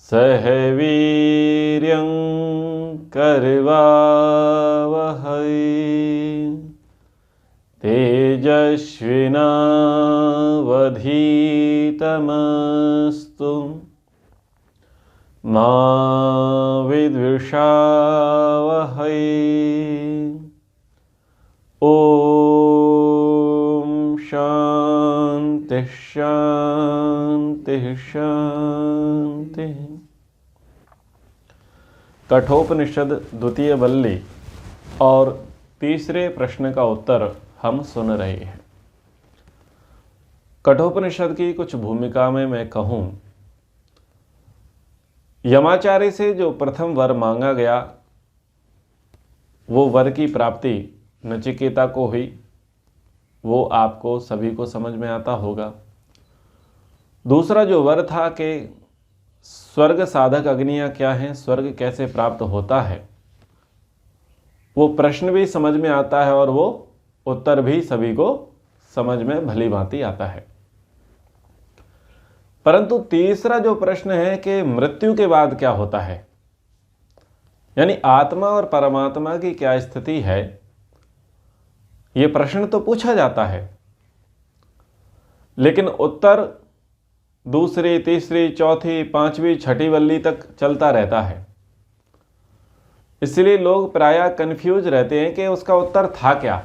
सह वीर्यं करवावहै तेजस्विनावधीतमस्तु मा विद्विषावहै। ओम शांति शांति शांति। कठोपनिषद द्वितीय वल्ली और तीसरे प्रश्न का उत्तर हम सुन रहे हैं। कठोपनिषद की कुछ भूमिका में मैं कहूं, यमाचार्य से जो प्रथम वर मांगा गया वो वर की प्राप्ति नचिकेता को हुई, वो आपको सभी को समझ में आता होगा। दूसरा जो वर था कि स्वर्ग साधक अग्नियां क्या हैं, स्वर्ग कैसे प्राप्त होता है, वो प्रश्न भी समझ में आता है और वो उत्तर भी सभी को समझ में भली भांति आता है। परंतु तीसरा जो प्रश्न है कि मृत्यु के बाद क्या होता है, यानी आत्मा और परमात्मा की क्या स्थिति है, ये प्रश्न तो पूछा जाता है, लेकिन उत्तर दूसरी, तीसरी, चौथी, पांचवी, छठी वल्ली तक चलता रहता है। इसलिए लोग प्रायः कंफ्यूज रहते हैं कि उसका उत्तर था क्या।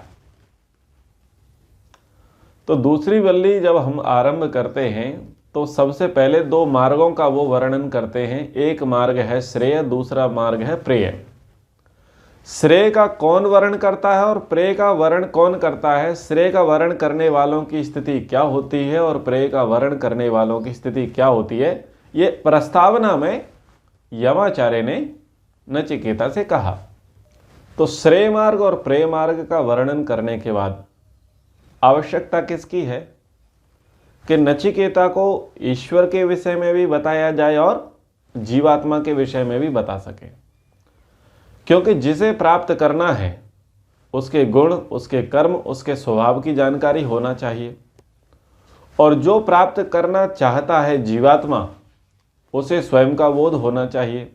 तो दूसरी वल्ली जब हम आरंभ करते हैं तो सबसे पहले दो मार्गों का वो वर्णन करते हैं। एक मार्ग है श्रेय, दूसरा मार्ग है प्रेय। श्रेय का कौन वर्ण करता है और प्रेय का वर्ण कौन करता है, श्रेय का वर्ण करने वालों की स्थिति क्या होती है और प्रेय का वर्ण करने वालों की स्थिति क्या होती है, ये प्रस्तावना में यमाचार्य ने नचिकेता से कहा। तो श्रेय मार्ग और प्रेय मार्ग का वर्णन करने के बाद आवश्यकता किसकी है कि नचिकेता को ईश्वर के विषय में भी बताया जाए और जीवात्मा के विषय में भी बता सके, क्योंकि जिसे प्राप्त करना है उसके गुण, उसके कर्म, उसके स्वभाव की जानकारी होना चाहिए। और जो प्राप्त करना चाहता है जीवात्मा, उसे स्वयं का बोध होना चाहिए।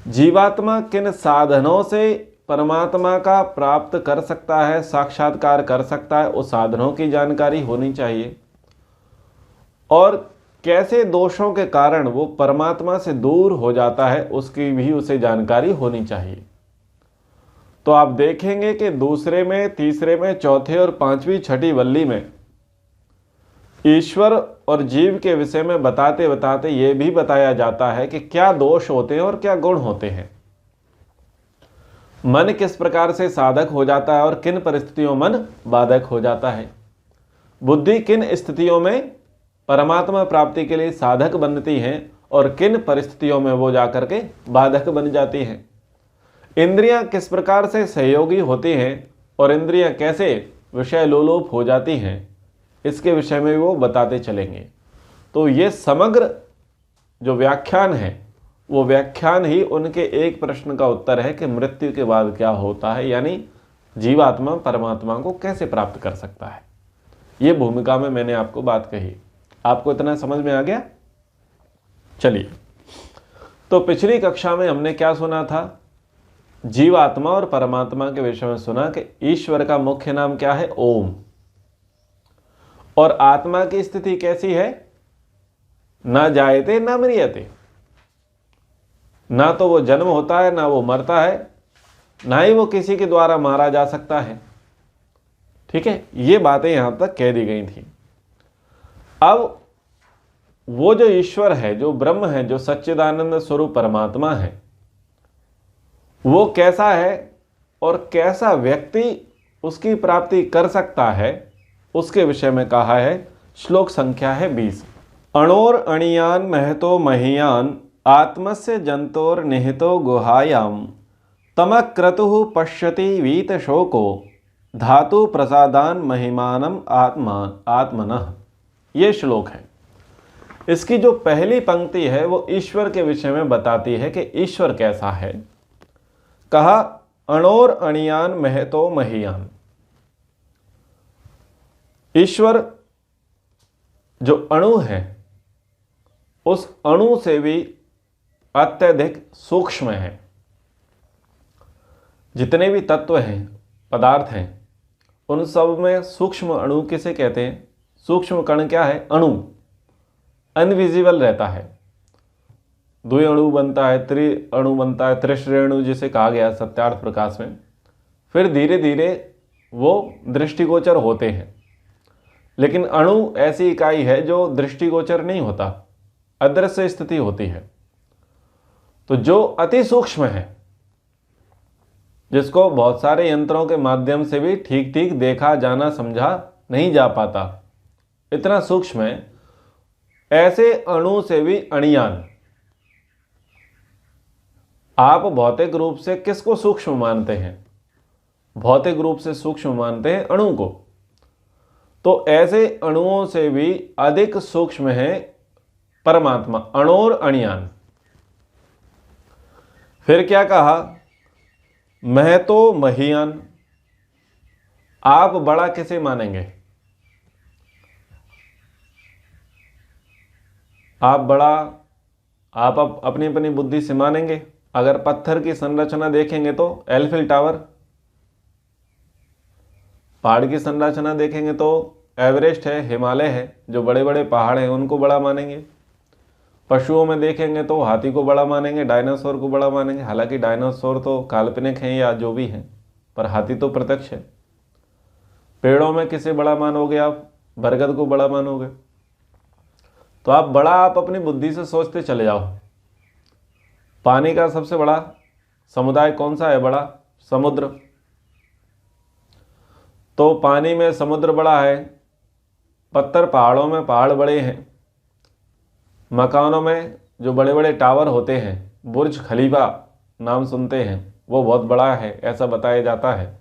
जीवात्मा किन साधनों से परमात्मा का प्राप्त कर सकता है, साक्षात्कार कर सकता है, उस साधनों की जानकारी होनी चाहिए। और कैसे दोषों के कारण वो परमात्मा से दूर हो जाता है, उसकी भी उसे जानकारी होनी चाहिए। तो आप देखेंगे कि दूसरे में, तीसरे में, चौथे और पांचवी, छठी वल्ली में ईश्वर और जीव के विषय में बताते बताते ये भी बताया जाता है कि क्या दोष होते हैं और क्या गुण होते हैं। मन किस प्रकार से साधक हो जाता है और किन परिस्थितियों मन बाधक हो जाता है। बुद्धि किन स्थितियों में परमात्मा प्राप्ति के लिए साधक बनती हैं और किन परिस्थितियों में वो जाकर के बाधक बन जाती हैं। इंद्रियां किस प्रकार से सहयोगी होती हैं और इंद्रियां कैसे विषय लोलुप हो जाती हैं, इसके विषय में वो बताते चलेंगे। तो ये समग्र जो व्याख्यान है वो व्याख्यान ही उनके एक प्रश्न का उत्तर है कि मृत्यु के बाद क्या होता है, यानी जीवात्मा परमात्मा को कैसे प्राप्त कर सकता है। ये भूमिका में मैंने आपको बात कही। आपको इतना समझ में आ गया? चलिए, तो पिछली कक्षा में हमने क्या सुना था, जीवात्मा और परमात्मा के विषय में सुना कि ईश्वर का मुख्य नाम क्या है, ओम। और आत्मा की स्थिति कैसी है, ना जायते ना म्रियते, ना तो वो जन्म होता है, ना वो मरता है, ना ही वो किसी के द्वारा मारा जा सकता है। ठीक है, ये बातें यहां तक कह दी गई थी। अब वो जो ईश्वर है, जो ब्रह्म है, जो सच्चिदानंद स्वरूप परमात्मा है, वो कैसा है और कैसा व्यक्ति उसकी प्राप्ति कर सकता है, उसके विषय में कहा है। श्लोक संख्या है 20। अणोर अणियान महतो महीयान आत्मस्य जंतोर निहितो गुहायाम तमक क्रतु पश्यति वीत शोको धातु प्रसादान महिमानम आत्मनः। ये श्लोक है। इसकी जो पहली पंक्ति है वो ईश्वर के विषय में बताती है कि ईश्वर कैसा है। कहा अणोर अणियान महतो महीयान। ईश्वर जो अणु है उस अणु से भी अत्यधिक सूक्ष्म है। जितने भी तत्व हैं, पदार्थ हैं, उन सब में सूक्ष्म अणु किसे कहते हैं? सूक्ष्म कण क्या है? अणु। अनविजिबल रहता है। द्वि अणु बनता है, त्रि अणु बनता है, त्रिश्रेणु जिसे कहा गया सत्यार्थ प्रकाश में। फिर धीरे धीरे वो दृष्टिगोचर होते हैं। लेकिन अणु ऐसी इकाई है जो दृष्टिगोचर नहीं होता, अदृश्य स्थिति होती है। तो जो अति सूक्ष्म है, जिसको बहुत सारे यंत्रों के माध्यम से भी ठीक ठीक देखा जाना समझा नहीं जा पाता, इतना सूक्ष्म है, ऐसे अणु से भी अणियान। आप भौतिक रूप से किसको सूक्ष्म मानते हैं? भौतिक रूप से सूक्ष्म मानते हैं अणु को। तो ऐसे अणुओं से भी अधिक सूक्ष्म है परमात्मा, अणोर अणियान। फिर क्या कहा? महतो महीयान। आप बड़ा किसे मानेंगे? आप बड़ा आप अपनी अपनी बुद्धि से मानेंगे। अगर पत्थर की संरचना देखेंगे तो एलिफिल टावर, पहाड़ की संरचना देखेंगे तो एवरेस्ट है, हिमालय है, जो बड़े बड़े पहाड़ हैं उनको बड़ा मानेंगे। पशुओं में देखेंगे तो हाथी को बड़ा मानेंगे, डायनासोर को बड़ा मानेंगे। हालांकि डायनासोर तो काल्पनिक हैं या जो भी हैं, पर हाथी तो प्रत्यक्ष है। पेड़ों में किसे बड़ा मानोगे आप? बरगद को बड़ा मानोगे। तो आप बड़ा आप अपनी बुद्धि से सोचते चले जाओ। पानी का सबसे बड़ा समुदाय कौन सा है? बड़ा समुद्र। तो पानी में समुद्र बड़ा है, पत्थर पहाड़ों में पहाड़ बड़े हैं, मकानों में जो बड़े बड़े टावर होते हैं, बुर्ज खलीफा नाम सुनते हैं, वो बहुत बड़ा है ऐसा बताया जाता है।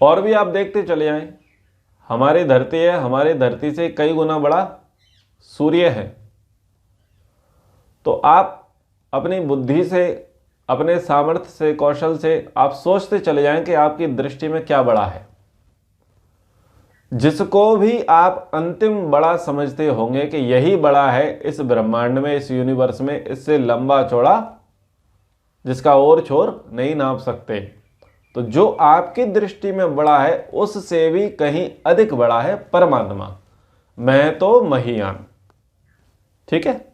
और भी आप देखते चले जाएं, हमारी धरती है, हमारी धरती से कई गुना बड़ा सूर्य है। तो आप अपनी बुद्धि से, अपने सामर्थ्य से, कौशल से आप सोचते चले जाएं कि आपकी दृष्टि में क्या बड़ा है। जिसको भी आप अंतिम बड़ा समझते होंगे कि यही बड़ा है इस ब्रह्मांड में, इस यूनिवर्स में, इससे लंबा चौड़ा जिसका और छोर नहीं नाप सकते, तो जो आपकी दृष्टि में बड़ा है उससे भी कहीं अधिक बड़ा है परमात्मा, मैं तो महीयान। ठीक है।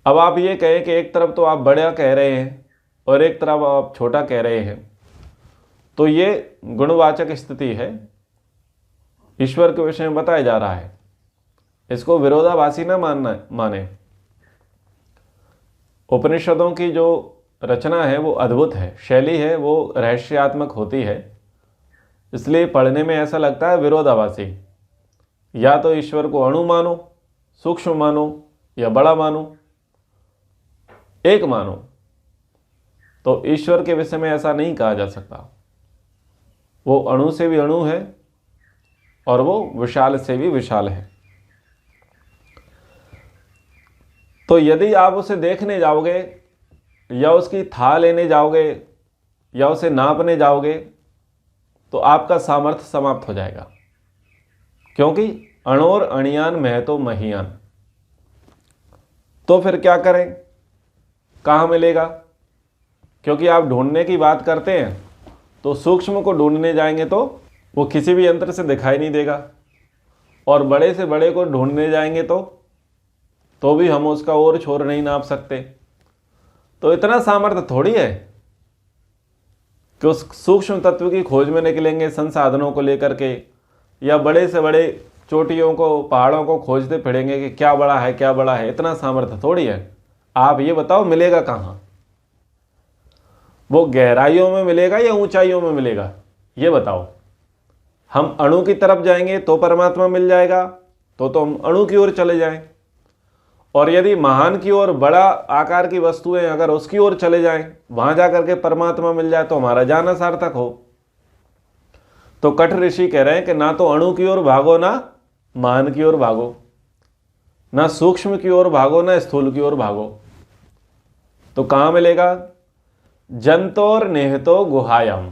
अब आप ये कहें कि एक तरफ तो आप बड़ा कह रहे हैं और एक तरफ आप छोटा कह रहे हैं, तो ये गुणवाचक स्थिति है, ईश्वर के विषय में बताया जा रहा है। इसको विरोधाभासी ना माने। उपनिषदों की जो रचना है वो अद्भुत है, शैली है वो रहस्यात्मक होती है, इसलिए पढ़ने में ऐसा लगता है विरोधाभासी। या तो ईश्वर को अणु मानो, सूक्ष्म मानो, या बड़ा मानो, एक मानो। तो ईश्वर के विषय में ऐसा नहीं कहा जा सकता। वो अणु से भी अणु है और वो विशाल से भी विशाल है। तो यदि आप उसे देखने जाओगे या उसकी था लेने जाओगे या उसे नापने जाओगे तो आपका सामर्थ्य समाप्त हो जाएगा, क्योंकि अणोर अणियान महतो महीयान। तो फिर क्या करें? कहाँ मिलेगा? क्योंकि आप ढूंढने की बात करते हैं तो सूक्ष्म को ढूंढने जाएंगे तो वो किसी भी यंत्र से दिखाई नहीं देगा, और बड़े से बड़े को ढूंढने जाएंगे तो भी हम उसका और छोर नहीं नाप सकते। तो इतना सामर्थ्य थोड़ी है कि उस सूक्ष्म तत्व की खोज में निकलेंगे संसाधनों को लेकर के, या बड़े से बड़े चोटियों को, पहाड़ों को खोजते फिरेंगे कि क्या बड़ा है, क्या बड़ा है। इतना सामर्थ्य थोड़ी है। आप ये बताओ मिलेगा कहाँ? वो गहराइयों में मिलेगा या ऊंचाइयों में मिलेगा? ये बताओ। हम अणु की तरफ जाएंगे तो परमात्मा मिल जाएगा, तो हम अणु की ओर चले जाएं। और यदि महान की ओर, बड़ा आकार की वस्तुएं अगर उसकी ओर चले जाएं, वहां जाकर के परमात्मा मिल जाए तो हमारा जाना सार्थक हो। तो कठ ऋषि कह रहे हैं कि ना तो अणु की ओर भागो, ना महान की ओर भागो, ना सूक्ष्म की ओर भागो, ना स्थूल की ओर भागो। तो कहां मिलेगा? जंतोर निहितो गुहायाम।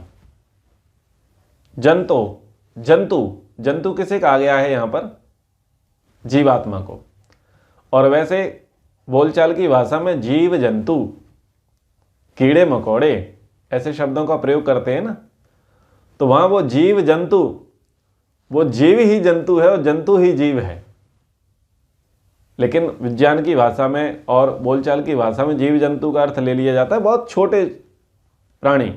जंतु जंतु किसे कहा गया है यहाँ पर? जीवात्मा को। और वैसे बोलचाल की भाषा में जीव जंतु, कीड़े मकोड़े ऐसे शब्दों का प्रयोग करते हैं ना, तो वहां वो जीव जंतु, वो जीव ही जंतु है और जंतु ही जीव है। लेकिन विज्ञान की भाषा में और बोलचाल की भाषा में जीव जंतु का अर्थ ले लिया जाता है बहुत छोटे प्राणी,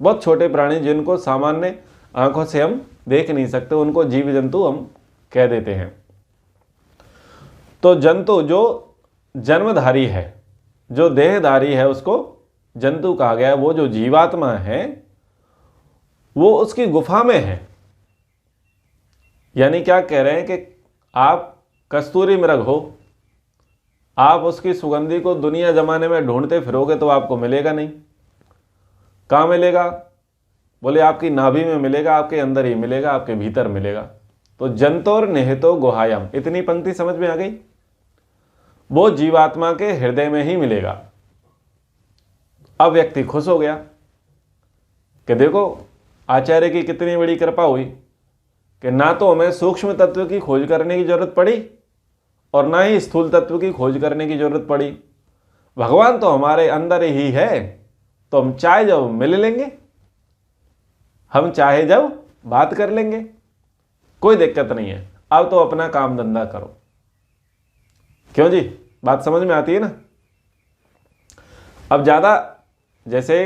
बहुत छोटे प्राणी जिनको सामान्य आंखों से हम देख नहीं सकते, उनको जीव जंतु हम कह देते हैं। तो जंतु जो जन्मधारी है, जो देहधारी है, उसको जंतु कहा गया है। वो जो जीवात्मा है वो उसकी गुफा में है। यानी क्या कह रहे हैं कि आप कस्तूरी मृग हो, आप उसकी सुगंधी को दुनिया जमाने में ढूंढते फिरोगे तो आपको मिलेगा नहीं। कहाँ मिलेगा? बोले आपकी नाभि में मिलेगा, आपके अंदर ही मिलेगा, आपके भीतर मिलेगा। तो जंतोर निहितो गुहायाम, इतनी पंक्ति समझ में आ गई? वो जीवात्मा के हृदय में ही मिलेगा। अब व्यक्ति खुश हो गया कि देखो आचार्य की कितनी बड़ी कृपा हुई कि ना तो हमें सूक्ष्म तत्व की खोज करने की जरूरत पड़ी और ना ही स्थूल तत्व की खोज करने की जरूरत पड़ी। भगवान तो हमारे अंदर ही है, तो हम चाहे जब मिल लेंगे, हम चाहे जब बात कर लेंगे, कोई दिक्कत नहीं है। अब तो अपना काम धंधा करो। क्यों जी? बात समझ में आती है ना? अब ज्यादा जैसे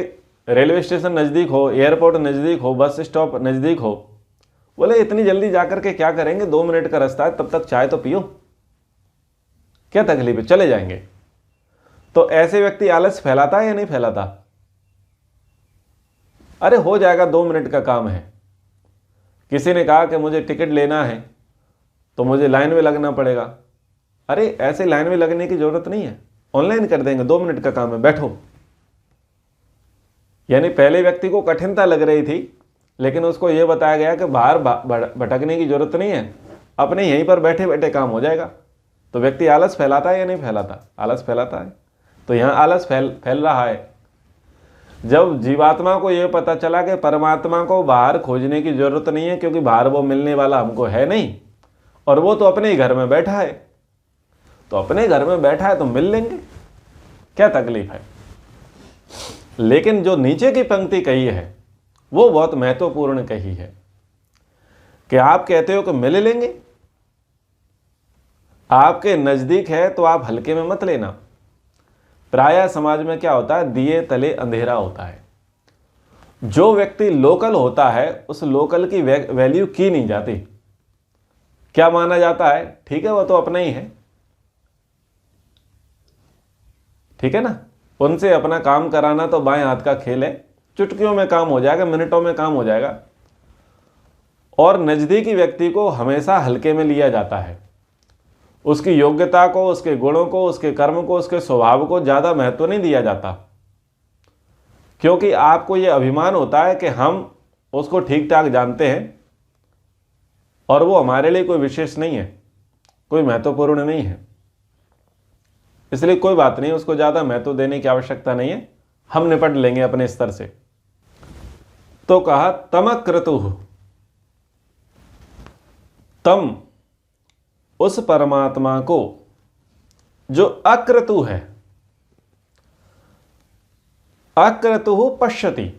रेलवे स्टेशन नजदीक हो, एयरपोर्ट नजदीक हो, बस स्टॉप नजदीक हो, बोले इतनी जल्दी जाकर के क्या करेंगे, 2 मिनट का रास्ता है, तब तक चाय तो पियो, क्या तकलीफ है, चले जाएंगे। तो ऐसे व्यक्ति आलस फैलाता है या नहीं फैलाता? अरे हो जाएगा, 2 मिनट का काम है। किसी ने कहा कि मुझे टिकट लेना है तो मुझे लाइन में लगना पड़ेगा। अरे ऐसे लाइन में लगने की जरूरत नहीं है, ऑनलाइन कर देंगे, 2 मिनट का काम है, बैठो। यानी पहले व्यक्ति को कठिनता लग रही थी, लेकिन उसको यह बताया गया कि बाहर भटकने की जरूरत नहीं है, अपने यहीं पर बैठे बैठे काम हो जाएगा। तो व्यक्ति आलस फैलाता है या नहीं फैलाता? आलस फैलाता है। तो यहां आलस फैल रहा है। जब जीवात्मा को यह पता चला कि परमात्मा को बाहर खोजने की जरूरत नहीं है, क्योंकि बाहर वो मिलने वाला हमको है नहीं, और वो तो अपने ही घर में बैठा है, तो अपने घर में बैठा है तो मिल लेंगे, क्या तकलीफ है। लेकिन जो नीचे की पंक्ति कही है वो बहुत महत्वपूर्ण कही है कि आप कहते हो कि मिल लेंगे, आपके नजदीक है तो आप हल्के में मत लेना। प्रायः समाज में क्या होता है, दिए तले अंधेरा होता है। जो व्यक्ति लोकल होता है उस लोकल की वैल्यू की नहीं जाती। क्या माना जाता है? ठीक है, वो तो अपना ही है, ठीक है ना, उनसे अपना काम कराना तो बाएं हाथ का खेल है, चुटकियों में काम हो जाएगा, मिनटों में काम हो जाएगा। और नजदीकी व्यक्ति को हमेशा हल्के में लिया जाता है। उसकी योग्यता को, उसके गुणों को, उसके कर्म को, उसके स्वभाव को ज्यादा महत्व नहीं दिया जाता, क्योंकि आपको यह अभिमान होता है कि हम उसको ठीक ठाक जानते हैं और वो हमारे लिए कोई विशेष नहीं है, कोई महत्वपूर्ण नहीं है। इसलिए कोई बात नहीं, उसको ज्यादा महत्व देने की आवश्यकता नहीं है, हम निपट लेंगे अपने स्तर से। तो कहा तमक्रतु, तम उस परमात्मा को जो अक्रतु है, अक्रतु पश्यति,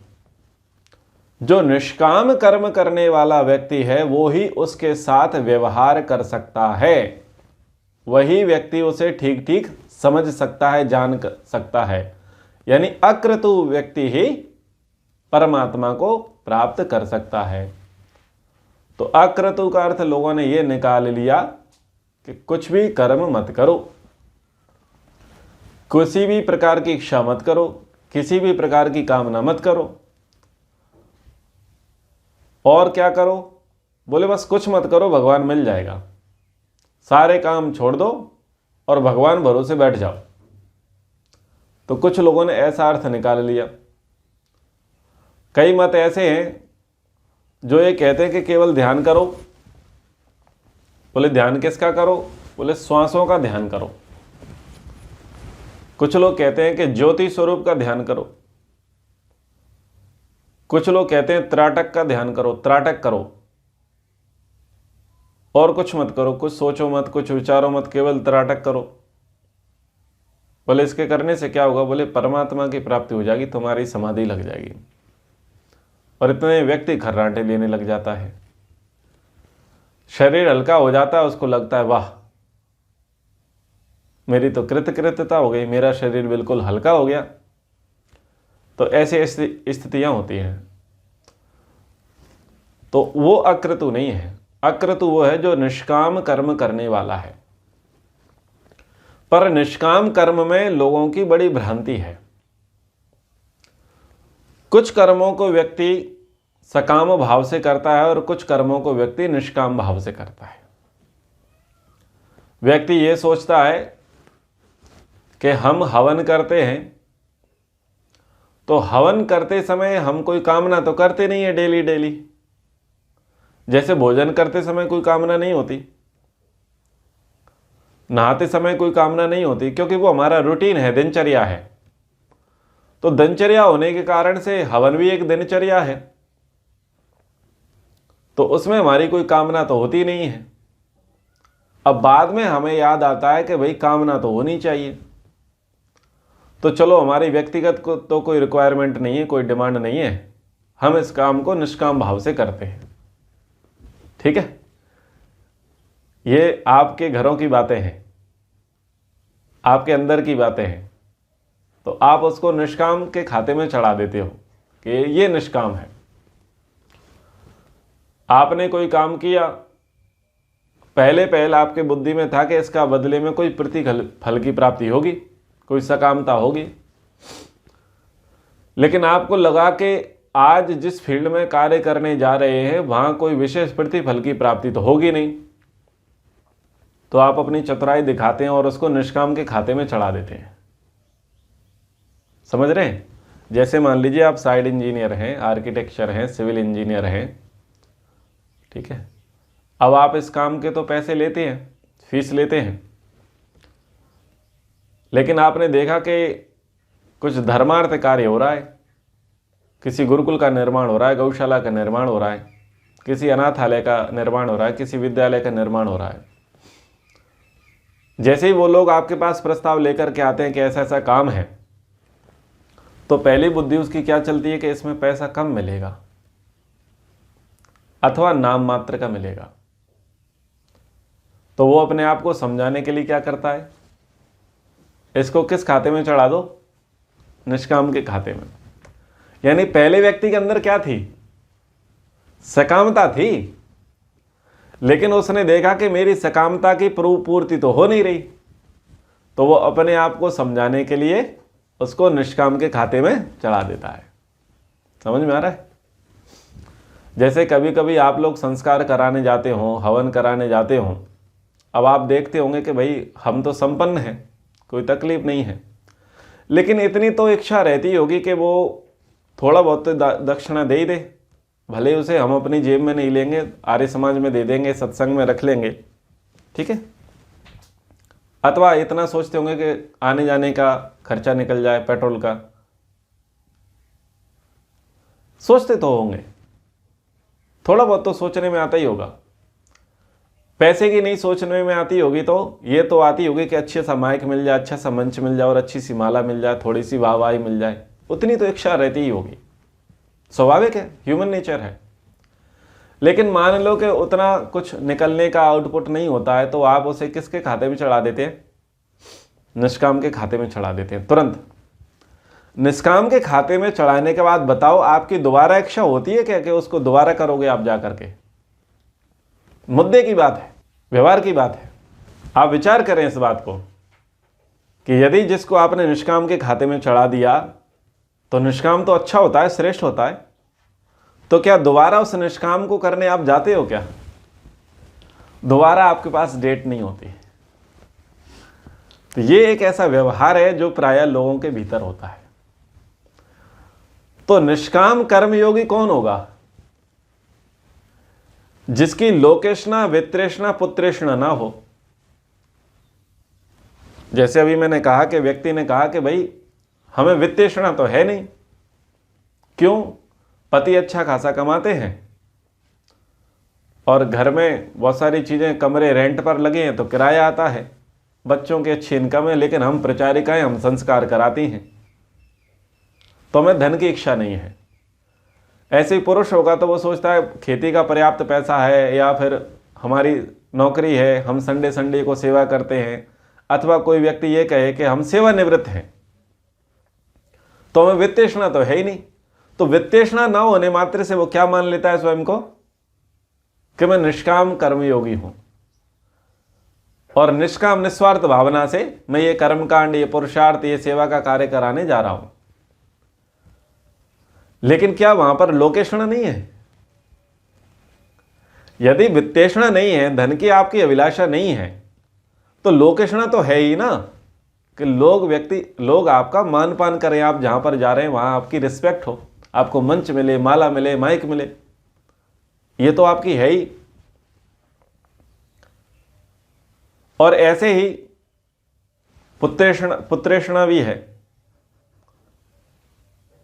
जो निष्काम कर्म करने वाला व्यक्ति है वो ही उसके साथ व्यवहार कर सकता है, वही व्यक्ति उसे ठीक ठीक समझ सकता है, जान सकता है। यानी अक्रतु व्यक्ति ही परमात्मा को प्राप्त कर सकता है। तो अक्रतु का अर्थ लोगों ने यह निकाल लिया कि कुछ भी कर्म मत करो, किसी भी प्रकार की इच्छा मत करो, किसी भी प्रकार की कामना मत करो, और क्या करो? बोले बस कुछ मत करो, भगवान मिल जाएगा, सारे काम छोड़ दो और भगवान भरोसे बैठ जाओ। तो कुछ लोगों ने ऐसा अर्थ निकाल लिया। कई मत ऐसे हैं जो ये कहते हैं कि केवल ध्यान करो। बोले ध्यान किसका करो? बोले श्वासों का ध्यान करो। कुछ लोग कहते हैं कि ज्योति स्वरूप का ध्यान करो। कुछ लोग कहते हैं त्राटक का ध्यान करो, त्राटक करो। और कुछ मत करो, कुछ सोचो मत, कुछ विचारो मत, केवल तराटक करो। बोले इसके करने से क्या होगा? बोले परमात्मा की प्राप्ति हो जाएगी, तुम्हारी समाधि लग जाएगी। और इतने व्यक्ति खर्राटे लेने लग जाता है, शरीर हल्का हो जाता है, उसको लगता है वाह मेरी तो कृतकृत्यता हो गई, मेरा शरीर बिल्कुल हल्का हो गया। तो ऐसी स्थितियां होती हैं। तो वो अक्रतु नहीं है। अक्रतु वो है जो निष्काम कर्म करने वाला है। पर निष्काम कर्म में लोगों की बड़ी भ्रांति है। कुछ कर्मों को व्यक्ति सकाम भाव से करता है और कुछ कर्मों को व्यक्ति निष्काम भाव से करता है। व्यक्ति ये सोचता है कि हम हवन करते हैं तो हवन करते समय हम कोई कामना तो करते नहीं है डेली डेली, जैसे भोजन करते समय कोई कामना नहीं होती, नहाते समय कोई कामना नहीं होती, क्योंकि वो हमारा रूटीन है, दिनचर्या है। तो दिनचर्या होने के कारण से हवन भी एक दिनचर्या है, तो उसमें हमारी कोई कामना तो होती नहीं है। अब बाद में हमें याद आता है कि भाई कामना तो होनी चाहिए, तो चलो हमारी व्यक्तिगत को तो कोई रिक्वायरमेंट नहीं है, कोई डिमांड नहीं है, हम इस काम को निष्काम भाव से करते हैं। ठीक है, ये आपके घरों की बातें हैं, आपके अंदर की बातें हैं, तो आप उसको निष्काम के खाते में चढ़ा देते हो कि ये निष्काम है। आपने कोई काम किया, पहले पहल आपके बुद्धि में था कि इसका बदले में कोई प्रतिफल की प्राप्ति होगी, कोई सकामता होगी, लेकिन आपको लगा कि आज जिस फील्ड में कार्य करने जा रहे हैं वहां कोई विशेष प्रतिफल की प्राप्ति तो होगी नहीं, तो आप अपनी चतुराई दिखाते हैं और उसको निष्काम के खाते में चढ़ा देते हैं। समझ रहे हैं? जैसे मान लीजिए आप साइड इंजीनियर हैं, आर्किटेक्चर हैं, सिविल इंजीनियर हैं, ठीक है, अब आप इस काम के तो पैसे लेते हैं, फीस लेते हैं, लेकिन आपने देखा कि कुछ धर्मार्थ कार्य हो रहा है, किसी गुरुकुल का निर्माण हो रहा है, गौशाला का निर्माण हो रहा है, किसी अनाथालय का निर्माण हो रहा है, किसी विद्यालय का निर्माण हो रहा है। जैसे ही वो लोग आपके पास प्रस्ताव लेकर के आते हैं कि ऐसा ऐसा काम है, तो पहली बुद्धि उसकी क्या चलती है कि इसमें पैसा कम मिलेगा अथवा नाम मात्र का मिलेगा। तो वो अपने आप को समझाने के लिए क्या करता है, इसको किस खाते में चढ़ा दो? निष्काम के खाते में। यानी पहले व्यक्ति के अंदर क्या थी? सकामता थी, लेकिन उसने देखा कि मेरी सकामता की पूर्ति तो हो नहीं रही, तो वो अपने आप को समझाने के लिए उसको निष्काम के खाते में चढ़ा देता है। समझ में आ रहा है? जैसे कभी कभी आप लोग संस्कार कराने जाते हो, हवन कराने जाते हो, अब आप देखते होंगे कि भाई हम तो संपन्न हैं, कोई तकलीफ नहीं है, लेकिन इतनी तो इच्छा रहती होगी कि वो थोड़ा बहुत दक्षिणा दे ही दे, भले उसे हम अपनी जेब में नहीं लेंगे, आर्य समाज में दे देंगे, सत्संग में रख लेंगे, ठीक है। अथवा इतना सोचते होंगे कि आने जाने का खर्चा निकल जाए, पेट्रोल का, सोचते तो होंगे, थोड़ा बहुत तो सोचने में आता ही होगा। पैसे की नहीं सोचने में आती होगी तो ये तो आती होगी कि अच्छे सा माइक मिल जाए, अच्छा सा मंच मिल जाए और अच्छी सी माला मिल जाए, थोड़ी सी वाहवाही मिल जाए, उतनी तो इच्छा रहती ही होगी, स्वाभाविक है, ह्यूमन नेचर है। लेकिन मान लो कि उतना कुछ निकलने का आउटपुट नहीं होता है, तो आप उसे किसके खाते में चढ़ा देते हैं? निष्काम के खाते में चढ़ा देते हैं तुरंत। निष्काम के खाते में चढ़ाने के बाद बताओ आपकी दोबारा इच्छा होती है क्या कि उसको दोबारा करोगे आप जा करके? मुद्दे की बात है, व्यवहार की बात है। आप विचार करें इस बात को कि यदि जिसको आपने निष्काम के खाते में चढ़ा दिया तो निष्काम तो अच्छा होता है, श्रेष्ठ होता है, तो क्या दोबारा उस निष्काम को करने आप जाते हो क्या? दोबारा आपके पास डेट नहीं होती। तो ये एक ऐसा व्यवहार है जो प्रायः लोगों के भीतर होता है। तो निष्काम कर्मयोगी कौन होगा? जिसकी लोकेशना, वित्रेषणा, पुत्रेषणा ना हो। जैसे अभी मैंने कहा कि व्यक्ति ने कहा कि भाई हमें वित्तेषणा तो है नहीं, क्यों? पति अच्छा खासा कमाते हैं और घर में बहुत सारी चीज़ें, कमरे रेंट पर लगे हैं तो किराया आता है, बच्चों की अच्छी इनकम है, लेकिन हम प्रचारिकाएं, हम संस्कार कराती हैं, तो हमें धन की इच्छा नहीं है। ऐसे ही पुरुष होगा तो वो सोचता है खेती का पर्याप्त पैसा है, या फिर हमारी नौकरी है, हम संडे संडे को सेवा करते हैं, अथवा कोई व्यक्ति ये कहे कि हम सेवानिवृत्त हैं, तो हमें वित्तेषणा तो है ही नहीं। तो वित्तेषणा ना होने मात्र से वो क्या मान लेता है स्वयं को कि मैं निष्काम कर्मयोगी हूं, और निष्काम निस्वार्थ भावना से मैं ये कर्मकांड, ये पुरुषार्थ, ये सेवा का कार्य कराने जा रहा हूं। लेकिन क्या वहां पर लोकेषणा नहीं है? यदि वित्तेषणा नहीं है, धन की आपकी अभिलाषा नहीं है, तो लोकेषणा तो है ही ना, कि लोग आपका मान पान करें, आप जहां पर जा रहे हैं वहां आपकी रिस्पेक्ट हो, आपको मंच मिले, माला मिले, माइक मिले, ये तो आपकी है ही। और ऐसे ही पुत्रेषणा भी है।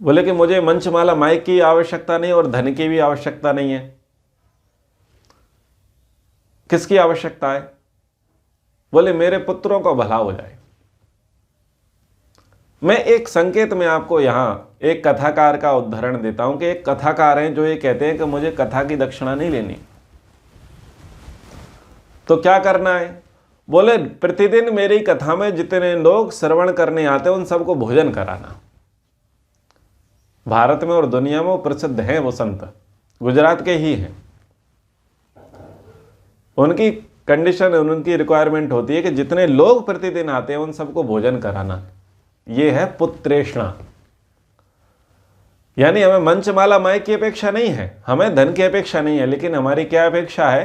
बोले कि मुझे मंच, माला, माइक की आवश्यकता नहीं और धन की भी आवश्यकता नहीं है। किसकी आवश्यकता है? बोले मेरे पुत्रों का भला हो जाए। मैं एक संकेत में आपको यहां एक कथाकार का उदाहरण देता हूं कि एक कथाकार हैं जो ये कहते हैं कि मुझे कथा की दक्षिणा नहीं लेनी। तो क्या करना है? बोले प्रतिदिन मेरी कथा में जितने लोग श्रवण करने आते हैं उन सबको भोजन कराना। भारत में और दुनिया में वो प्रसिद्ध हैं, वो संत गुजरात के ही हैं। उनकी कंडीशन, उनकी रिक्वायरमेंट होती है कि जितने लोग प्रतिदिन आते हैं उन सबको भोजन कराना। ये है पुत्रेषणा। यानी हमें मंच, माला, माइक की अपेक्षा नहीं है, हमें धन की अपेक्षा नहीं है, लेकिन हमारी क्या अपेक्षा है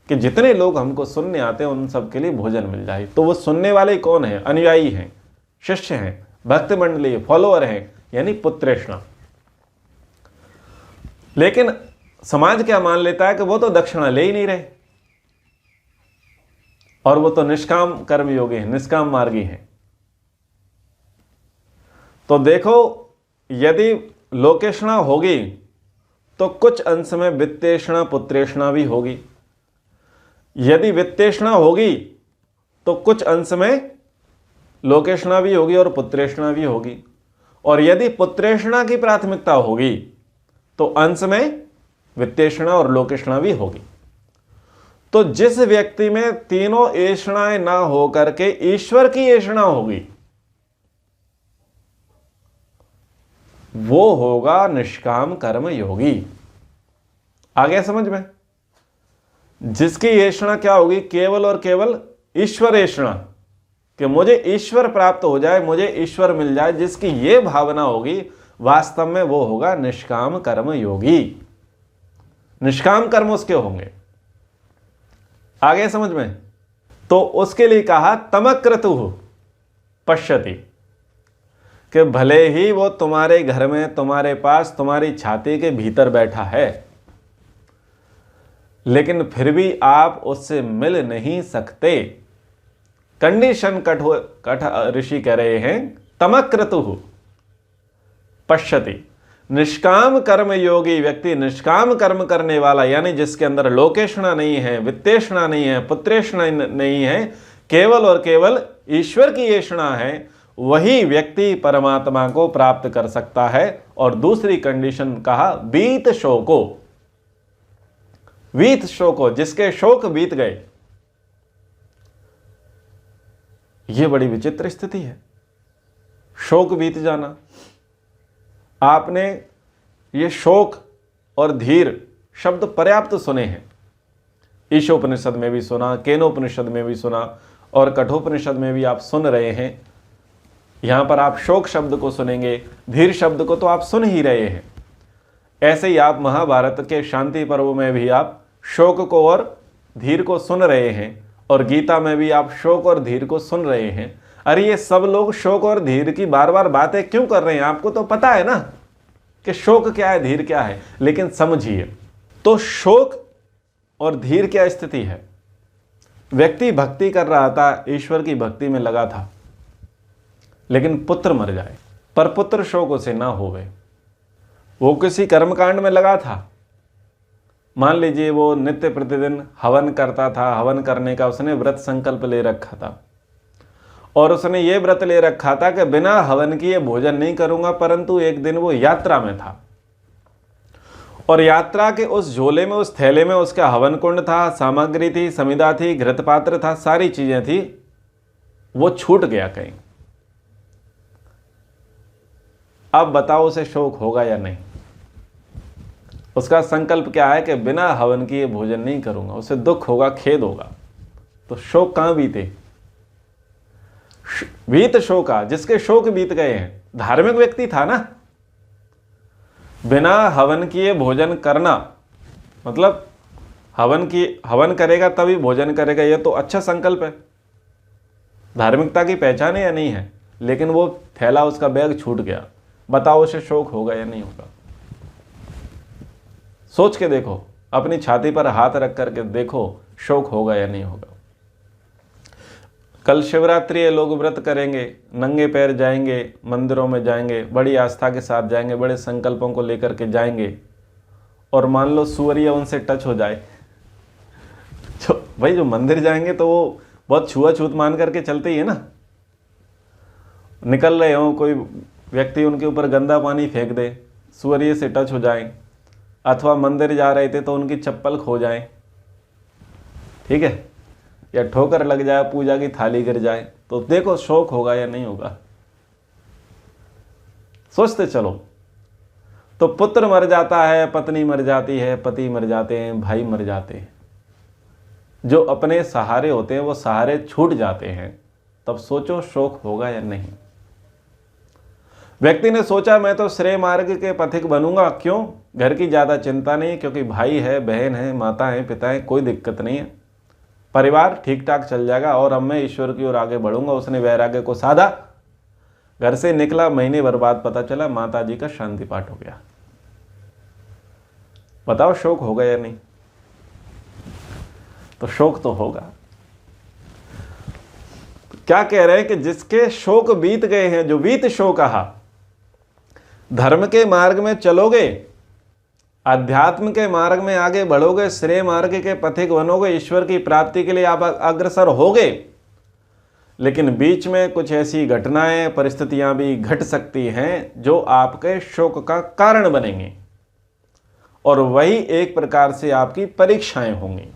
कि जितने लोग हमको सुनने आते हैं उन सबके लिए भोजन मिल जाए। तो वो सुनने वाले कौन है? अनुयायी हैं, शिष्य हैं, भक्त मंडली, फॉलोअर हैं, यानी पुत्रेषणा। लेकिन समाज क्या मान लेता है कि वो तो दक्षिणा ले ही नहीं रहे, और वो तो निष्काम कर्मयोगी हैं, निष्काम मार्गी हैं। तो देखो, यदि लोकेषणा होगी तो कुछ अंश में वित्तेषणा, पुत्रेषणा भी होगी। यदि वित्तेषणा होगी तो कुछ अंश में लोकेषणा भी होगी और पुत्रेषणा भी होगी। और यदि पुत्रेषणा की प्राथमिकता होगी तो अंश में वित्तेषणा और लोकेषणा भी होगी। तो जिस व्यक्ति में तीनों ऐषणाएं ना होकर के ईश्वर की ऐषणा होगी, वो होगा निष्काम कर्म योगी। आ गया समझ में? जिसकी ऐषणा क्या होगी? केवल और केवल ईश्वर ऐषणा, कि मुझे ईश्वर प्राप्त हो जाए, मुझे ईश्वर मिल जाए, जिसकी ये भावना होगी, वास्तव में वो होगा निष्काम कर्म योगी। निष्काम कर्म उसके होंगे। आ गया समझ में? तो उसके लिए कहा तमक्रतु पश्यति, कि भले ही वो तुम्हारे घर में, तुम्हारे पास, तुम्हारी छाती के भीतर बैठा है, लेकिन फिर भी आप उससे मिल नहीं सकते। कंडीशन कठ ऋषि कह रहे हैं तमक्रतु पश्यति। निष्काम कर्म योगी व्यक्ति, निष्काम कर्म करने वाला, यानी जिसके अंदर लोकेषणा नहीं है, वित्तेषणा नहीं है, पुत्रेषणा नहीं है, केवल और केवल ईश्वर की ऐषणा है, वही व्यक्ति परमात्मा को प्राप्त कर सकता है। और दूसरी कंडीशन कहा बीत शोको, वीत शोको, जिसके शोक बीत गए। यह बड़ी विचित्र स्थिति है, शोक बीत जाना। आपने ये शोक और धीर शब्द पर्याप्त सुने हैं, ईशोपनिषद में भी सुना, केनोपनिषद में भी सुना, और कठोपनिषद में भी आप सुन रहे हैं। यहां पर आप शोक शब्द को सुनेंगे, धीर शब्द को तो आप सुन ही रहे हैं। ऐसे ही आप महाभारत के शांति पर्व में भी आप शोक को और धीर को सुन रहे हैं, और गीता में भी आप शोक और धीर को सुन रहे हैं। अरे ये सब लोग शोक और धीर की बार बार बातें क्यों कर रहे हैं? आपको तो पता है ना कि शोक क्या है, धीर क्या है, लेकिन समझिए। तो शोक और धीर क्या स्थिति है? व्यक्ति भक्ति कर रहा था, ईश्वर की भक्ति में लगा था, लेकिन पुत्र मर जाए, पर पुत्र शोक उसे ना होवे। वो किसी कर्मकांड में लगा था, मान लीजिए वो नित्य प्रतिदिन हवन करता था, हवन करने का उसने व्रत संकल्प ले रखा था और उसने ये व्रत ले रखा था कि बिना हवन किए भोजन नहीं करूंगा, परंतु एक दिन वो यात्रा में था और यात्रा के उस झोले में, उस थैले में उसका हवन कुंड था, सामग्री थी, समिधा थी, घृत पात्र था, सारी चीजें थी, वो छूट गया कहीं। अब बताओ उसे शोक होगा या नहीं? उसका संकल्प क्या है कि बिना हवन किए भोजन नहीं करूंगा, उसे दुख होगा, खेद होगा। तो शोक कहां बीते? बीत शोका, जिसके शोक बीत गए हैं, धार्मिक व्यक्ति था ना। बिना हवन किए भोजन करना मतलब हवन करेगा तभी भोजन करेगा, यह तो अच्छा संकल्प है, धार्मिकता की पहचान है या नहीं है? लेकिन वो थैला, उसका बैग छूट गया। बताओ उसे शोक होगा या नहीं होगा? सोच के देखो, अपनी छाती पर हाथ रख करके देखो, शोक होगा या नहीं होगा? कल शिवरात्रि है, लोग व्रत करेंगे, नंगे पैर जाएंगे, मंदिरों में जाएंगे, बड़ी आस्था के साथ जाएंगे, बड़े संकल्पों को लेकर के जाएंगे और मान लो सुअरिया उनसे टच हो जाए। भाई जो मंदिर जाएंगे तो वो बहुत छुआछूत मान करके चलते ही है ना। निकल रहे हो, कोई व्यक्ति उनके ऊपर गंदा पानी फेंक दे, सुअरिये से टच हो जाए, अथवा मंदिर जा रहे थे तो उनकी चप्पल खो जाए, ठीक है, या ठोकर लग जाए, पूजा की थाली गिर जाए, तो देखो शोक होगा या नहीं होगा? सोचते चलो। तो पुत्र मर जाता है, पत्नी मर जाती है, पति मर जाते हैं, भाई मर जाते हैं, जो अपने सहारे होते हैं वो सहारे छूट जाते हैं, तब सोचो शोक होगा या नहीं? व्यक्ति ने सोचा मैं तो श्रेय मार्ग के पथिक बनूंगा, क्यों? घर की ज्यादा चिंता नहीं, क्योंकि भाई है, बहन है, माता है, पिता है, कोई दिक्कत नहीं है, परिवार ठीक ठाक चल जाएगा और अब मैं ईश्वर की ओर आगे बढ़ूंगा। उसने वैराग्य को साधा, घर से निकला, महीने भर बाद पता चला माता जी का शांति पाठ हो गया। बताओ शोक होगा या नहीं? तो शोक तो होगा। क्या कह रहे हैं कि जिसके शोक बीत गए हैं, जो बीत शोक कहा, धर्म के मार्ग में चलोगे, अध्यात्म के मार्ग में आगे बढ़ोगे, श्रेय मार्ग के पथिक बनोगे, ईश्वर की प्राप्ति के लिए आप अग्रसर होगे, लेकिन बीच में कुछ ऐसी घटनाएं, परिस्थितियां भी घट सकती हैं जो आपके शोक का कारण बनेंगे और वही एक प्रकार से आपकी परीक्षाएं होंगी।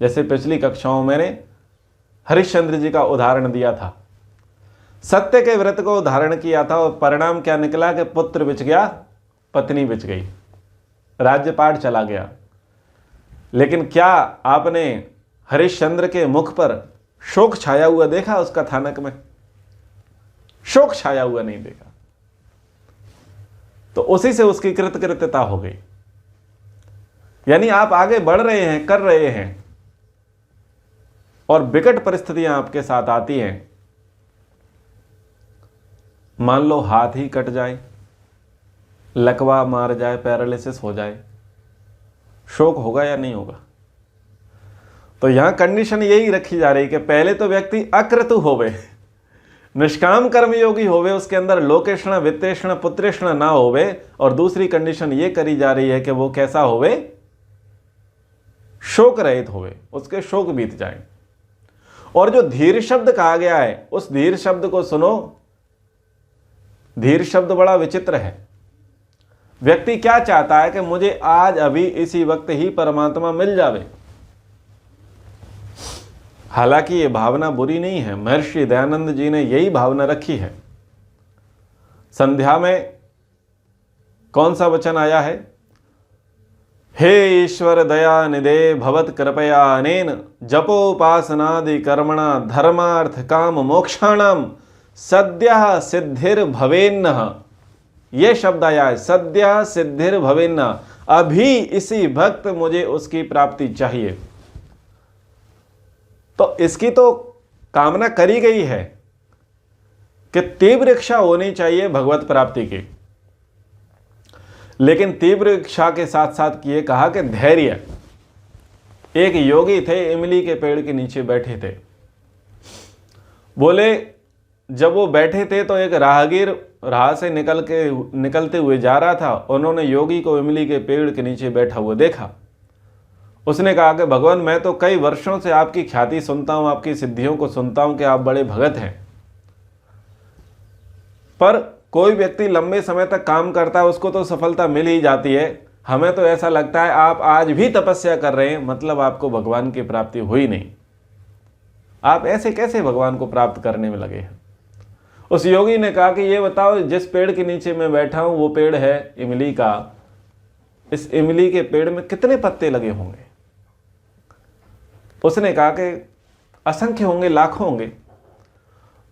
जैसे पिछली कक्षाओं में मैंने हरिश्चंद्र जी का उदाहरण दिया था, सत्य के व्रत को धारण किया था और परिणाम क्या निकला कि पुत्र बिछ गया, पत्नी बिछ गई, राज्यपाट चला गया। लेकिन क्या आपने हरिश्चंद्र के मुख पर शोक छाया हुआ देखा? उस कथानक में शोक छाया हुआ नहीं देखा। तो उसी से उसकी कृतकृत्यता हो गई। यानी आप आगे बढ़ रहे हैं, कर रहे हैं और विकट परिस्थितियां आपके साथ आती हैं। मान लो हाथ ही कट जाए, लकवा मार जाए, पैरालिसिस हो जाए, शोक होगा या नहीं होगा? तो यहां कंडीशन यही रखी जा रही कि पहले तो व्यक्ति अक्रतु होवे, निष्काम कर्मयोगी होवे, उसके अंदर लोकेषण, वित्तेषण, पुत्रेषण ना होवे, और दूसरी कंडीशन ये करी जा रही है कि वो कैसा होवे? शोक रहित होवे, उसके शोक बीत जाए। और जो धीर शब्द कहा गया है, उस धीर शब्द को सुनो। धीर शब्द बड़ा विचित्र है। व्यक्ति क्या चाहता है कि मुझे आज अभी इसी वक्त ही परमात्मा मिल जावे। हालांकि ये भावना बुरी नहीं है, महर्षि दयानंद जी ने यही भावना रखी है। संध्या में कौन सा वचन आया है? हे ईश्वर दया निधे भवत कृपया अनेन जपोपासनादि कर्मणा धर्मार्थ काम मोक्षाणाम सद्यः सिद्धिर भवेन्नः। ये शब्द आया है, सद्यः सिद्धिर भवेन्नः, अभी इसी भक्त मुझे उसकी प्राप्ति चाहिए। तो इसकी तो कामना करी गई है कि तीव्र इच्छा होनी चाहिए भगवत प्राप्ति की, लेकिन तीव्र इच्छा के साथ साथ ये कहा कि धैर्य। एक योगी थे, इमली के पेड़ के नीचे बैठे थे, बोले जब वो बैठे थे तो एक राहगीर राह से निकलते हुए जा रहा था। उन्होंने योगी को इमली के पेड़ के नीचे बैठा हुआ देखा। उसने कहा कि भगवान, मैं तो कई वर्षों से आपकी ख्याति सुनता हूं, आपकी सिद्धियों को सुनता हूं कि आप बड़े भगत हैं, पर कोई व्यक्ति लंबे समय तक काम करता है उसको तो सफलता मिल ही जाती है। हमें तो ऐसा लगता है आप आज भी तपस्या कर रहे हैं, मतलब आपको भगवान की प्राप्ति हुई नहीं। आप ऐसे कैसे भगवान को प्राप्त करने में लगे हैं? उस योगी ने कहा कि ये बताओ, जिस पेड़ के नीचे मैं बैठा हूं वो पेड़ है इमली का। इस इमली के पेड़ में कितने पत्ते लगे होंगे? उसने कहा कि असंख्य होंगे, लाखों होंगे।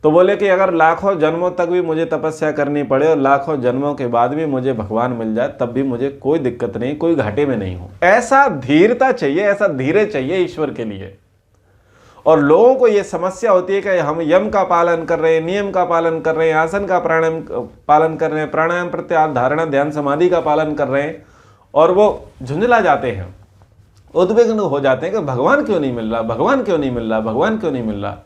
तो बोले कि अगर लाखों जन्मों तक भी मुझे तपस्या करनी पड़े और लाखों जन्मों के बाद भी मुझे भगवान मिल जाए, तब भी मुझे कोई दिक्कत नहीं, कोई घाटे में नहीं हूं। ऐसा धीरता चाहिए, ऐसा धीरज चाहिए ईश्वर के लिए। और लोगों को यह समस्या होती है कि हम यम का पालन कर रहे हैं, नियम का पालन कर रहे हैं, आसन का प्राणायाम पालन कर रहे हैं, प्राणायाम प्रत्याहार धारणा ध्यान समाधि का पालन कर रहे हैं, और वो झुंझला जाते हैं, उद्विग्न हो जाते हैं कि भगवान क्यों नहीं मिल रहा, भगवान क्यों नहीं मिल रहा, भगवान क्यों नहीं मिल रहा।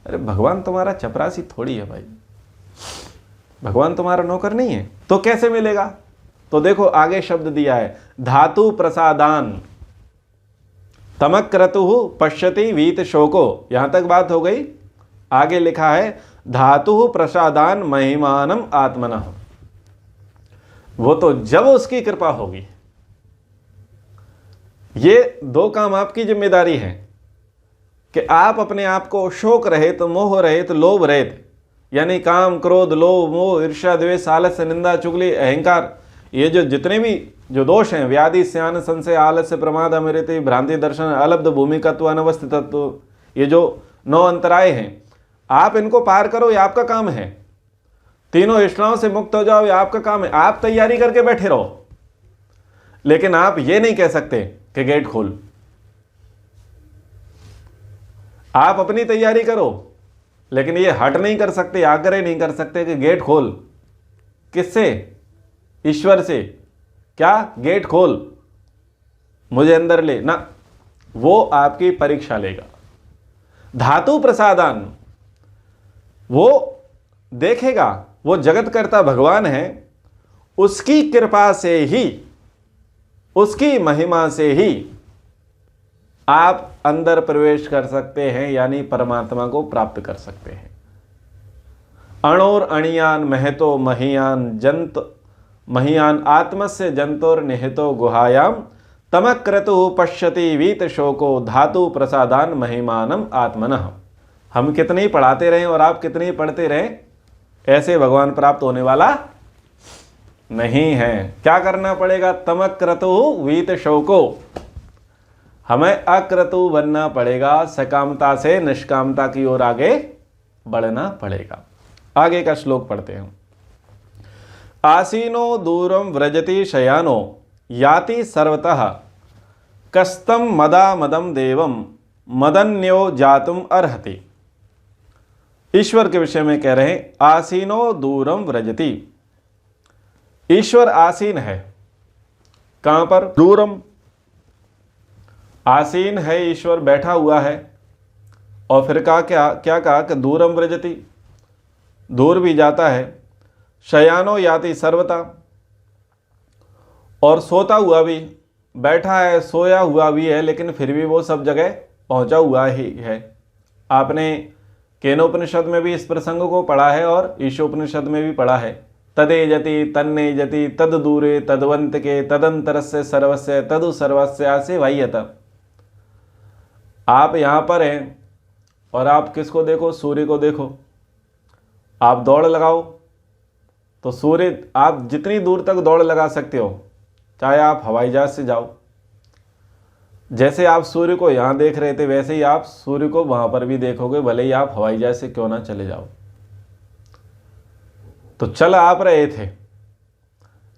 अरे भगवान तुम्हारा चपरासी थोड़ी है भाई, भगवान तुम्हारा नौकर नहीं है, तो कैसे मिलेगा? तो देखो आगे शब्द दिया है, धातु प्रसादान तमक क्रतु पश्यति वीत शोको। यहां तक बात हो गई। आगे लिखा है धातु प्रसादान महिमानम आत्मनः। वो तो जब उसकी कृपा होगी। ये दो काम आपकी जिम्मेदारी है कि आप अपने आप को शोक रहित, मोह रहित, लोभ रहित, यानी काम क्रोध लोभ मोह ईर्ष्या द्वेष आलस्य निंदा चुगली अहंकार, ये जो जितने भी जो दोष हैं, व्याधि स्यान संशय आलस्य प्रमाद अमृति भ्रांति दर्शन अलब्ध भूमिकत्व अनवस्थितत्व, ये जो 9 अंतराय हैं, आप इनको पार करो, ये आपका काम है। तीनों इष्टाओं से मुक्त हो जाओ, ये आपका काम है। आप तैयारी करके बैठे रहो, लेकिन आप ये नहीं कह सकते कि गेट खोल। आप अपनी तैयारी करो, लेकिन ये हट नहीं कर सकते, आग्रह नहीं कर सकते कि गेट खोल। किससे? ईश्वर से। क्या? गेट खोल, मुझे अंदर ले ना, वो आपकी परीक्षा लेगा। धातु प्रसादान, वो देखेगा, वो जगत कर्ता भगवान है, उसकी कृपा से ही, उसकी महिमा से ही आप अंदर प्रवेश कर सकते हैं, यानी परमात्मा को प्राप्त कर सकते हैं। अणोर अणियान महतो महियान जंत महियान आत्मस्य जंतोर निहितो गुहायाम तमक क्रतु पश्यति वीत शोको धातु प्रसादान महिमानम आत्मनः। हम कितने ही पढ़ाते रहें और आप कितने ही पढ़ते रहें, ऐसे भगवान प्राप्त होने वाला नहीं है। क्या करना पड़ेगा? तमक क्रतु वीत शोको, हमें अक्रतु बनना पड़ेगा, सकामता से निष्कामता की ओर आगे बढ़ना पड़ेगा। आगे का श्लोक पढ़ते हैं। आसीनो दूरम व्रजति शयानो याति सर्वतः कस्तम मदा मदम देवम मदन्यो जातुम अर्हति। ईश्वर के विषय में कह रहे हैं, आसीनो दूरम व्रजति। ईश्वर आसीन है। कहां पर? दूरम। आसीन है ईश्वर, बैठा हुआ है। और फिर कहा क्या कहा कि दूरम व्रजति, दूर भी जाता है। शयानो याति सर्वता, और सोता हुआ भी, बैठा है सोया हुआ भी है, लेकिन फिर भी वो सब जगह पहुंचा हुआ ही है। आपने केनोपनिषद में भी इस प्रसंग को पढ़ा है और ईशोपनिषद में भी पढ़ा है। तदे जति तन्ने जति तद दूरे तदवंत के तदंतरस्य सर्वस्य तदु सर्वस्यासे वाह्यत। आप यहाँ पर हैं और आप किसको देखो? सूर्य को देखो। आप दौड़ लगाओ तो सूर्य, आप जितनी दूर तक दौड़ लगा सकते हो, चाहे आप हवाई जहाज से जाओ। जैसे आप सूर्य को यहाँ देख रहे थे, वैसे ही आप सूर्य को वहाँ पर भी देखोगे, भले ही आप हवाई जहाज से क्यों ना चले जाओ। तो चल आप रहे थे,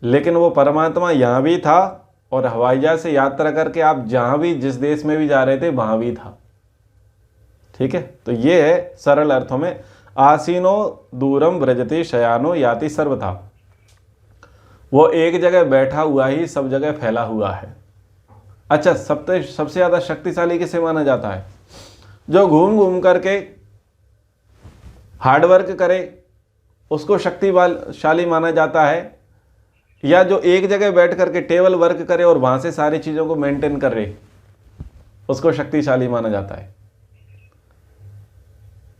लेकिन वो परमात्मा यहाँ भी था और हवाई जहाज से यात्रा करके आप जहाँ भी, जिस देश में भी जा रहे थे, वहाँ भी था। ठीक है, तो ये है सरल अर्थों में, आसीनो दूरम व्रजति शयानो याति सर्वथा। वो एक जगह बैठा हुआ ही सब जगह फैला हुआ है। अच्छा, सबसे ज़्यादा शक्तिशाली किसे माना जाता है? जो घूम घूम करके हार्ड वर्क करे उसको शक्तिशाली माना जाता है, या जो एक जगह बैठ करके टेबल वर्क करे और वहां से सारी चीजों को मेंटेन कर रहे उसको शक्तिशाली माना जाता है।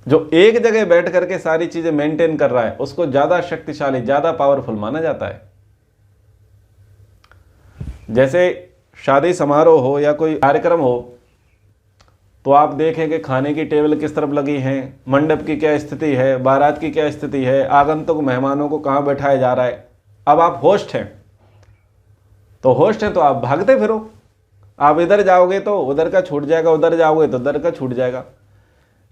जो एक जगह बैठ करके सारी चीजें मेंटेन कर रहा है उसको ज्यादा शक्तिशाली, ज्यादा पावरफुल माना जाता है। जैसे शादी समारोह हो या कोई कार्यक्रम हो तो आप देखें कि खाने की टेबल किस तरफ लगी है, मंडप की क्या स्थिति है, बारात की क्या स्थिति है, आगंतुक मेहमानों को कहाँ बैठाया जा रहा है। अब आप होस्ट हैं तो आप भागते फिरो, आप इधर जाओगे तो उधर का छूट जाएगा, उधर जाओगे तो उधर का छूट जाएगा।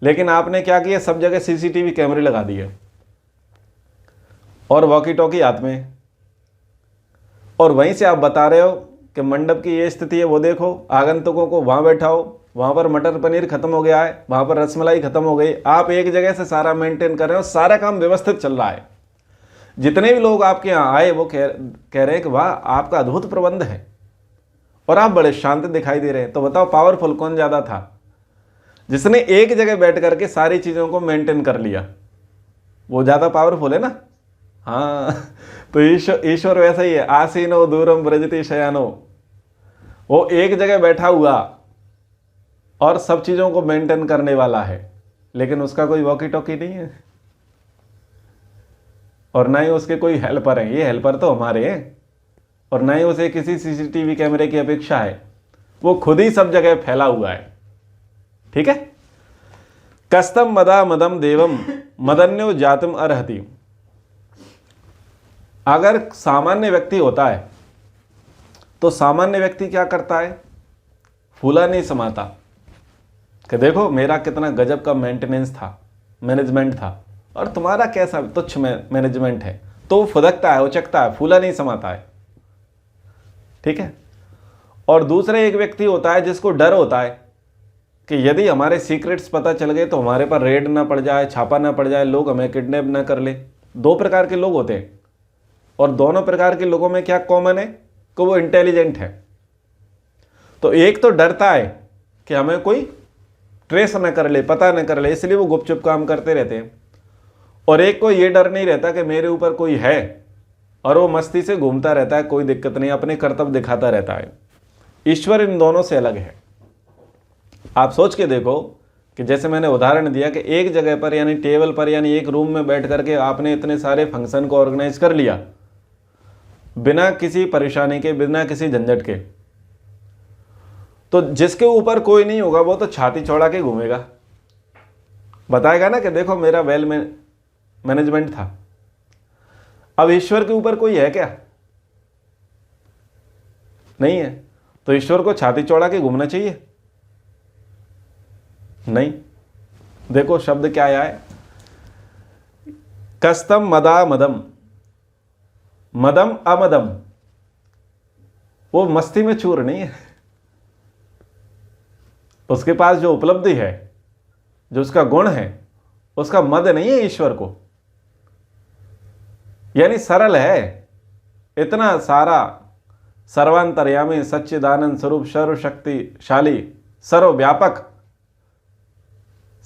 लेकिन आपने क्या किया, सब जगह सीसीटीवी कैमरे लगा दिए और वॉकी टॉकी हाथ में, और वहीं से आप बता रहे हो कि मंडप की ये स्थिति है, वो देखो, आगंतुकों को वहां बैठाओ, वहां पर मटर पनीर खत्म हो गया है, वहां पर रसमलाई खत्म हो गई। आप एक जगह से सारा मेंटेन कर रहे हो, सारा काम व्यवस्थित चल रहा है। जितने भी लोग आपके यहाँ आए वो कह रहे हैं कि वाह आपका अद्भुत प्रबंध है, और आप बड़े शांत दिखाई दे रहे हैं। तो बताओ पावरफुल कौन ज्यादा था, जिसने एक जगह बैठ करके सारी चीजों को मेंटेन कर लिया, वो ज्यादा पावरफुल है ना। हाँ, तो ईश्वर वैसा ही है, आसीनो दूरम व्रजति शयानो, वो एक जगह बैठा हुआ और सब चीजों को मेंटेन करने वाला है, लेकिन उसका कोई वॉकी टॉकी नहीं है और ना ही उसके कोई हेल्पर हैं। ये हेल्पर तो हमारे हैं, और ना ही उसे किसी सीसीटीवी कैमरे की अपेक्षा है, वो खुद ही सब जगह फैला हुआ है। ठीक है। कस्तम मदा मदम देवम मदन्यो जातम अर्हति। अगर सामान्य व्यक्ति होता है तो सामान्य व्यक्ति क्या करता है, फूला नहीं समाता कि देखो मेरा कितना गजब का मेंटेनेंस था, मैनेजमेंट था, और तुम्हारा कैसा तुच्छ मैनेजमेंट है। तो फुदकता है, उचकता है, फूला नहीं समाता है। ठीक है। और दूसरे एक व्यक्ति होता है जिसको डर होता है कि यदि हमारे सीक्रेट्स पता चल गए तो हमारे पर रेड ना पड़ जाए, छापा ना पड़ जाए, लोग हमें किडनैप ना कर ले। दो प्रकार के लोग होते हैं, और दोनों प्रकार के लोगों में क्या कॉमन है कि वो इंटेलिजेंट है। तो एक तो डरता है कि हमें कोई ट्रेस ना कर ले, पता ना कर ले, इसलिए वो गुपचुप काम करते रहते हैं। और एक को ये डर नहीं रहता कि मेरे ऊपर कोई है, और वो मस्ती से घूमता रहता है, कोई दिक्कत नहीं, अपने कर्तव्य दिखाता रहता है। ईश्वर इन दोनों से अलग है। आप सोच के देखो कि जैसे मैंने उदाहरण दिया कि एक जगह पर यानी टेबल पर यानी एक रूम में बैठ करके आपने इतने सारे फंक्शन को ऑर्गेनाइज कर लिया बिना किसी परेशानी के, बिना किसी झंझट के। तो जिसके ऊपर कोई नहीं होगा वो तो छाती चौड़ा के घूमेगा, बताएगा ना कि देखो मेरा वेल मैनेजमेंट था। अब ईश्वर के ऊपर कोई है क्या? नहीं है। तो ईश्वर को छाती चौड़ा के घूमना चाहिए? नहीं। देखो शब्द क्या आया है, कस्तम मदा मदम, मदम अमदम। वो मस्ती में चूर नहीं है, उसके पास जो उपलब्धि है, जो उसका गुण है, उसका मद नहीं है ईश्वर को। यानी सरल है, इतना सारा सर्वांतर्यामी सच्चिदानंद स्वरूप सर्वशक्तिशाली सर्वव्यापक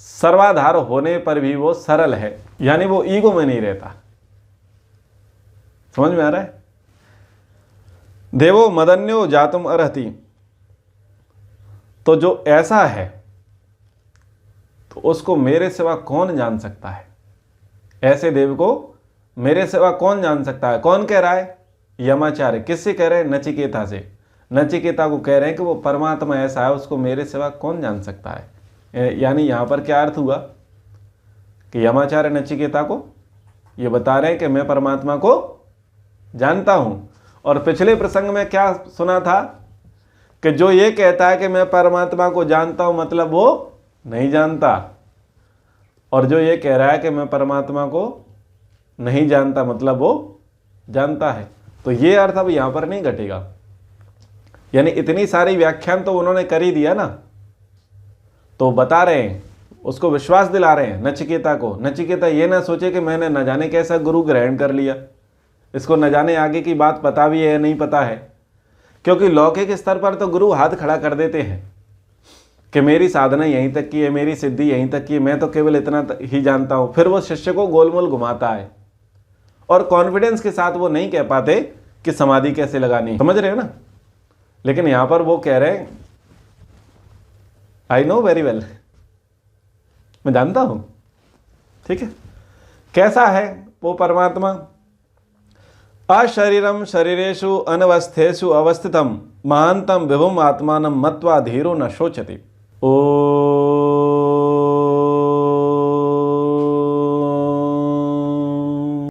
सर्वाधार होने पर भी वो सरल है, यानी वो ईगो में नहीं रहता। समझ में आ रहा है? देवो मदन्यो जातुम अर्हति। तो जो ऐसा है तो उसको मेरे सिवा कौन जान सकता है? ऐसे देव को मेरे सिवा कौन जान सकता है? कौन कह रहा है? यमाचार्य। किससे कह रहे हैं? नचिकेता से। नचिकेता को कह रहे हैं कि वो परमात्मा ऐसा है, उसको मेरे सिवा कौन जान सकता है। यानी यहां पर क्या अर्थ हुआ कि यमाचार्य नचिकेता को ये बता रहे हैं कि मैं परमात्मा को जानता हूं। और पिछले प्रसंग में क्या सुना था कि जो ये कहता है कि मैं परमात्मा को जानता हूं मतलब वो नहीं जानता, और जो ये कह रहा है कि मैं परमात्मा को नहीं जानता मतलब वो जानता है। तो ये अर्थ अब यहां पर नहीं घटेगा। यानी इतनी सारी व्याख्यान तो उन्होंने कर ही दिया ना, तो बता रहे हैं, उसको विश्वास दिला रहे हैं नचिकेता को। नचिकेता ये ना सोचे कि मैंने न जाने कैसा गुरु ग्रहण कर लिया, इसको न जाने आगे की बात पता भी है नहीं पता है। क्योंकि लौकिक स्तर पर तो गुरु हाथ खड़ा कर देते हैं कि मेरी साधना यहीं तक की है, मेरी सिद्धि यहीं तक की है, मैं तो केवल इतना ही जानता हूं, फिर वो शिष्य को गोलमोल घुमाता है और कॉन्फिडेंस के साथ वो नहीं कह पाते कि समाधि कैसे लगानी, समझ रहे हो ना। लेकिन यहां पर वो कह रहे हैं आई नो वेरी वेल, मैं जानता हूं, ठीक है। कैसा है वो परमात्मा? अशरीरम शरीरेषु अनवस्थेषु अवस्थितम महांतम विभुम आत्मानं मत्वा धीरो न शोचति। ओम